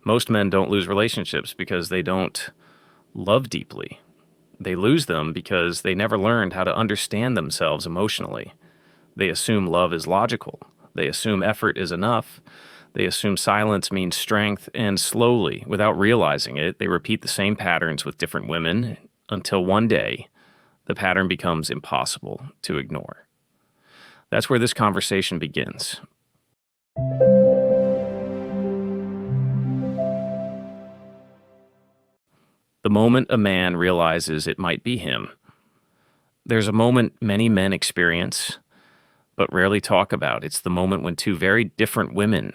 Most men don't lose relationships because they don't love deeply. They lose them because they never learned how to understand themselves emotionally. They assume love is logical. They assume effort is enough. They assume silence means strength, and slowly, without realizing it, they repeat the same patterns with different women until one day the pattern becomes impossible to ignore. That's where this conversation begins. The moment a man realizes it might be him. There's a moment many men experience, but rarely talk about. It's the moment when two very different women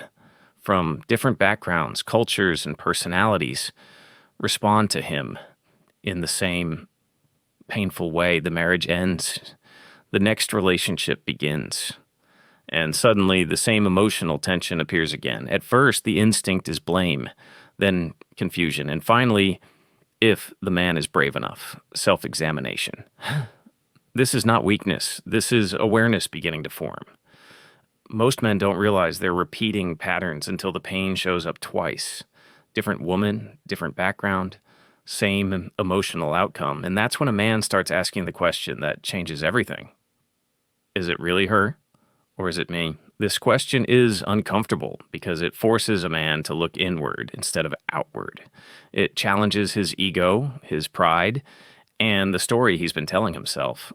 from different backgrounds, cultures, and personalities respond to him in the same painful way. The marriage ends. The next relationship begins. And suddenly the same emotional tension appears again. At first, the instinct is blame, then confusion, and finally, if the man is brave enough, self-examination. This is not weakness. This is awareness beginning to form. Most men don't realize they're repeating patterns until the pain shows up twice. Different woman, different background, same emotional outcome. And that's when a man starts asking the question that changes everything. Is it really her, or is it me? This question is uncomfortable because it forces a man to look inward instead of outward. It challenges his ego, his pride, and the story he's been telling himself.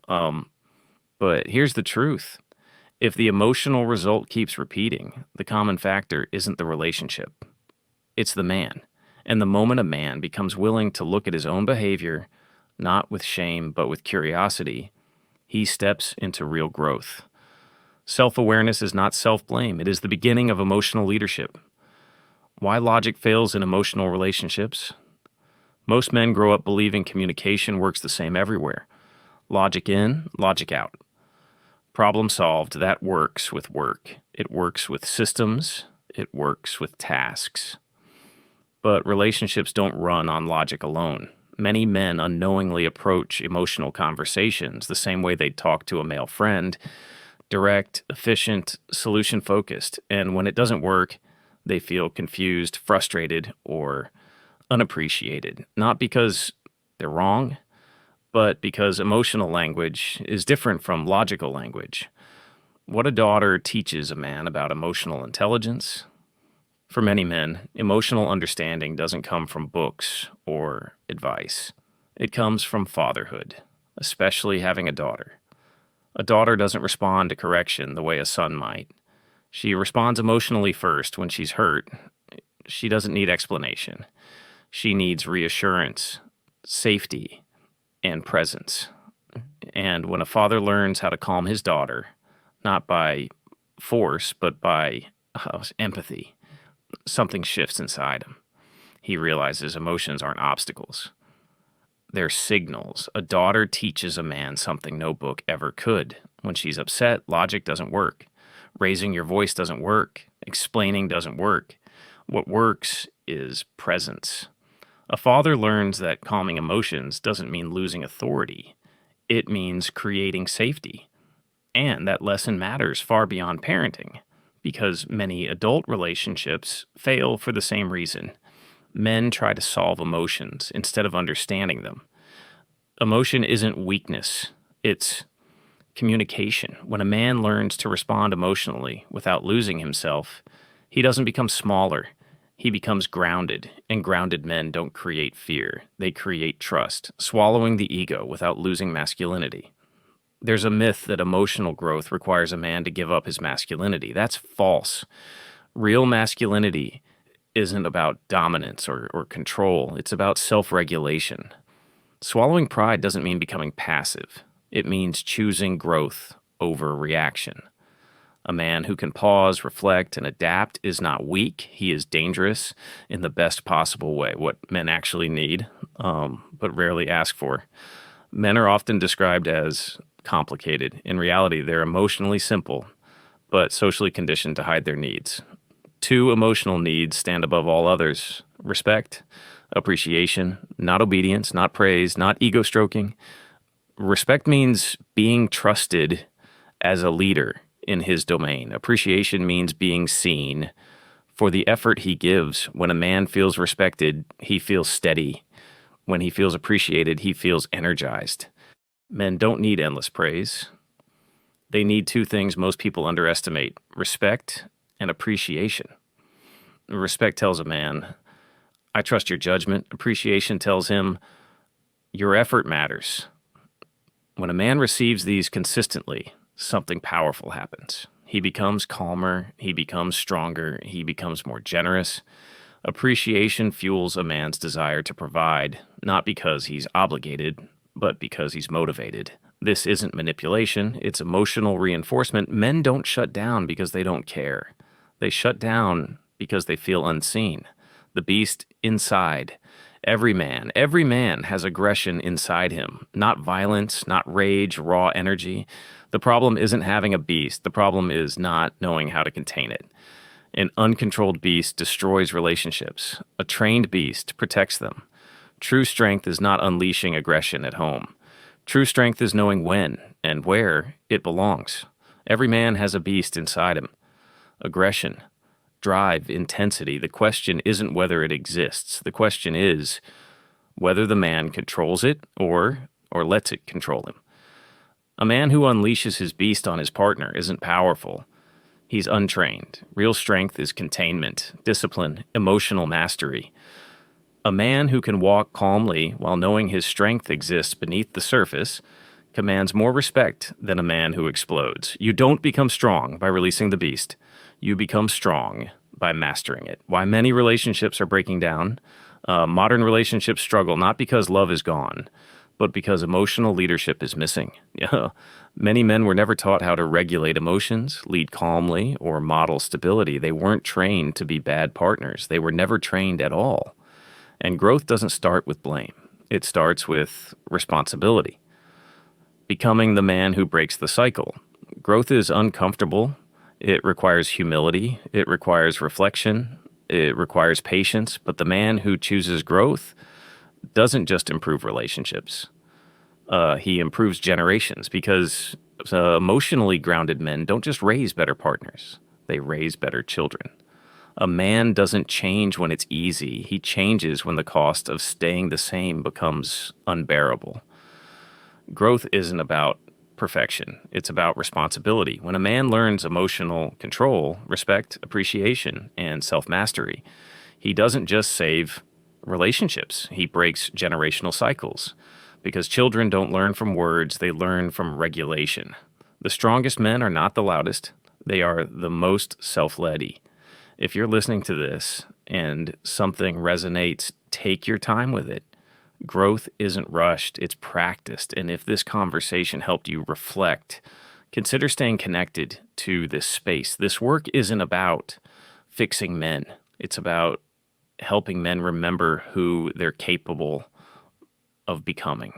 But here's the truth. If the emotional result keeps repeating, the common factor isn't the relationship. It's the man. And the moment a man becomes willing to look at his own behavior, not with shame, but with curiosity, he steps into real growth. Self-awareness is not self-blame. It is the beginning of emotional leadership. Why logic fails in emotional relationships? Most men grow up believing communication works the same everywhere. Logic in, logic out. Problem solved, that works with work. It works with systems. It works with tasks. But relationships don't run on logic alone. Many men unknowingly approach emotional conversations the same way they'd talk to a male friend, direct, efficient, solution-focused, and when it doesn't work, they feel confused, frustrated, or unappreciated. Not because they're wrong, but because emotional language is different from logical language. What a daughter teaches a man about emotional intelligence. For many men, emotional understanding doesn't come from books or advice. It comes from fatherhood, especially having a daughter. A daughter doesn't respond to correction the way a son might. She responds emotionally first when she's hurt. She doesn't need explanation. She needs reassurance, safety, and presence. And when a father learns how to calm his daughter, not by force, but by empathy, something shifts inside him. He realizes emotions aren't obstacles. They're signals. A daughter teaches a man something no book ever could. When she's upset, logic doesn't work. Raising your voice doesn't work. Explaining doesn't work. What works is presence. A father learns that calming emotions doesn't mean losing authority. It means creating safety. And that lesson matters far beyond parenting, because many adult relationships fail for the same reason. Men try to solve emotions instead of understanding them. Emotion isn't weakness, it's communication. When a man learns to respond emotionally without losing himself, he doesn't become smaller. He becomes grounded, and grounded men don't create fear. They create trust, swallowing the ego without losing masculinity. There's a myth that emotional growth requires a man to give up his masculinity. That's false. Real masculinity isn't about dominance or control. It's about self-regulation. Swallowing pride doesn't mean becoming passive. It means choosing growth over reaction. A man who can pause, reflect, and adapt is not weak. He is dangerous in the best possible way, what men actually need, but rarely ask for. Men are often described as complicated. In reality, they're emotionally simple, but socially conditioned to hide their needs. Two emotional needs stand above all others: respect, appreciation, not obedience, not praise, not ego stroking. Respect means being trusted as a leader in his domain. Appreciation means being seen for the effort he gives. When a man feels respected, he feels steady. When he feels appreciated, he feels energized. Men don't need endless praise. They need two things most people underestimate: respect and appreciation. Respect tells a man, I trust your judgment. Appreciation tells him, your effort matters. When a man receives these consistently, something powerful happens. He becomes calmer, he becomes stronger, he becomes more generous. Appreciation fuels a man's desire to provide, not because he's obligated, but because he's motivated. This isn't manipulation, it's emotional reinforcement. Men don't shut down because they don't care. They shut down because they feel unseen. The beast inside. Every man has aggression inside him. Not violence, not rage, raw energy. The problem isn't having a beast. The problem is not knowing how to contain it. An uncontrolled beast destroys relationships. A trained beast protects them. True strength is not unleashing aggression at home. True strength is knowing when and where it belongs. Every man has a beast inside him. Aggression, drive, intensity. The question isn't whether it exists. The question is whether the man controls it or lets it control him. A man who unleashes his beast on his partner isn't powerful. He's untrained. Real strength is containment, discipline, emotional mastery. A man who can walk calmly while knowing his strength exists beneath the surface commands more respect than a man who explodes. You don't become strong by releasing the beast. You become strong by mastering it. Why many relationships are breaking down? Modern relationships struggle not because love is gone, but because emotional leadership is missing. Many men were never taught how to regulate emotions, lead calmly, or model stability. They weren't trained to be bad partners. They were never trained at all. And growth doesn't start with blame. It starts with responsibility. Becoming the man who breaks the cycle. Growth is uncomfortable. It requires humility. It requires reflection. It requires patience. But the man who chooses growth doesn't just improve relationships. He improves generations, because emotionally grounded men don't just raise better partners. They raise better children. A man doesn't change when it's easy. He changes when the cost of staying the same becomes unbearable. Growth isn't about perfection. It's about responsibility. When a man learns emotional control, respect, appreciation, and self-mastery, he doesn't just save relationships. He breaks generational cycles. Because children don't learn from words, they learn from regulation. The strongest men are not the loudest. They are the most self-led. If you're listening to this and something resonates, take your time with it. Growth isn't rushed, it's practiced. And if this conversation helped you reflect, consider staying connected to this space. This work isn't about fixing men. It's about helping men remember who they're capable of becoming.